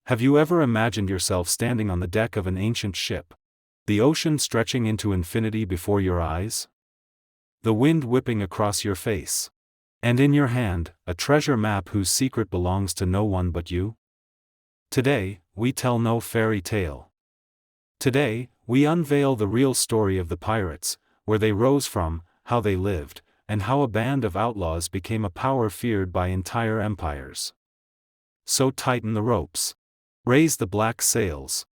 Have you ever imagined yourself standing on the deck of an ancient ship? The ocean stretching into infinity before your eyes? The wind whipping across your face? And in your hand, a treasure map whose secret belongs to no one but you? Today, we tell no fairy tale. Today, we unveil the real story of the pirates, where they rose from, how they lived, and how a band of outlaws became a power feared by entire empires. So tighten the ropes. Raise the black sails.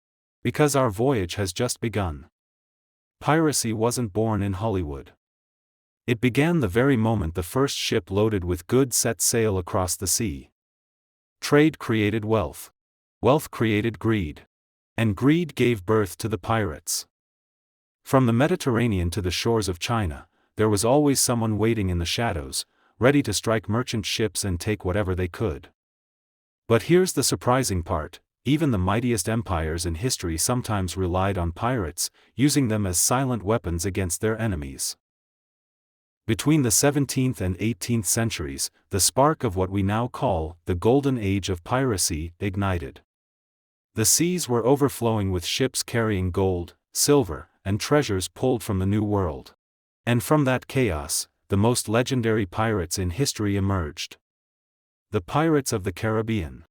Because our voyage has just begun. Piracy wasn't born in Hollywood. It began the very moment the first ship loaded with goods set sail across the sea. Trade created wealth. Wealth created greed. And greed gave birth to the pirates. From the Mediterranean to the shores of China, there was always someone waiting in the shadows, ready to strike merchant ships and take whatever they could. But here's the surprising part. Even the mightiest empires in history sometimes relied on pirates, using them as silent weapons against their enemies. Between the 17th and 18th centuries, the spark of what we now call the Golden Age of piracy ignited. The seas were overflowing with ships carrying gold, silver, and treasures pulled from the New World. And from that chaos, the most legendary pirates in history emerged. The pirates of the Caribbean.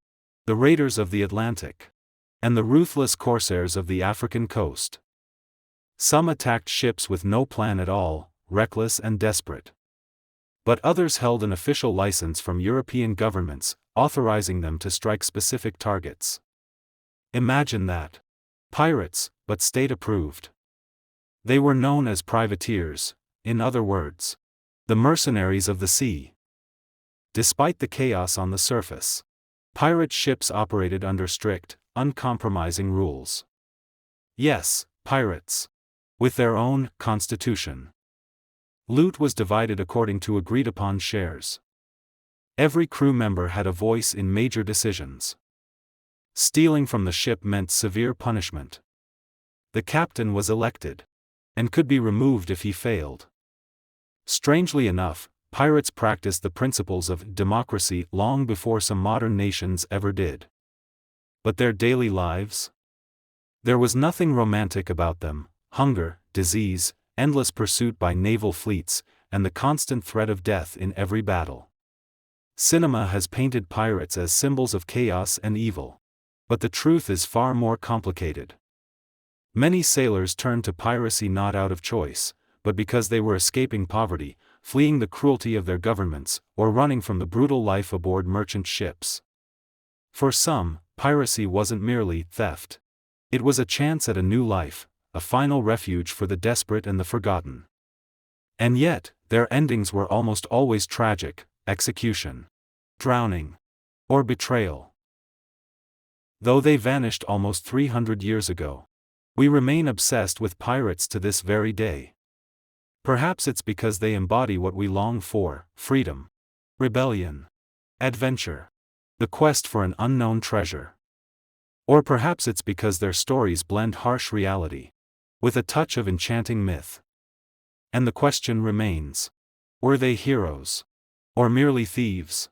The raiders of the Atlantic. And the ruthless corsairs of the African coast. Some attacked ships with no plan at all, reckless and desperate. But others held an official license from European governments, authorizing them to strike specific targets. Imagine that. Pirates, but state-approved. They were known as privateers, in other words, the mercenaries of the sea. Despite the chaos on the surface, pirate ships operated under strict, uncompromising rules. Yes, pirates. With their own constitution. Loot was divided according to agreed-upon shares. Every crew member had a voice in major decisions. Stealing from the ship meant severe punishment. The captain was elected. And could be removed if he failed. Strangely enough, pirates practiced the principles of democracy long before some modern nations ever did. But their daily lives? There was nothing romantic about them: hunger, disease, endless pursuit by naval fleets, and the constant threat of death in every battle. Cinema has painted pirates as symbols of chaos and evil. But the truth is far more complicated. Many sailors turned to piracy not out of choice, but because they were escaping poverty, fleeing the cruelty of their governments, or running from the brutal life aboard merchant ships. For some, piracy wasn't merely theft. It was a chance at a new life, a final refuge for the desperate and the forgotten. And yet, their endings were almost always tragic: execution, drowning, or betrayal. Though they vanished almost 300 years ago, we remain obsessed with pirates to this very day. Perhaps it's because they embody what we long for: freedom, rebellion, adventure, the quest for an unknown treasure. Or perhaps it's because their stories blend harsh reality with a touch of enchanting myth. And the question remains: were they heroes? Or merely thieves?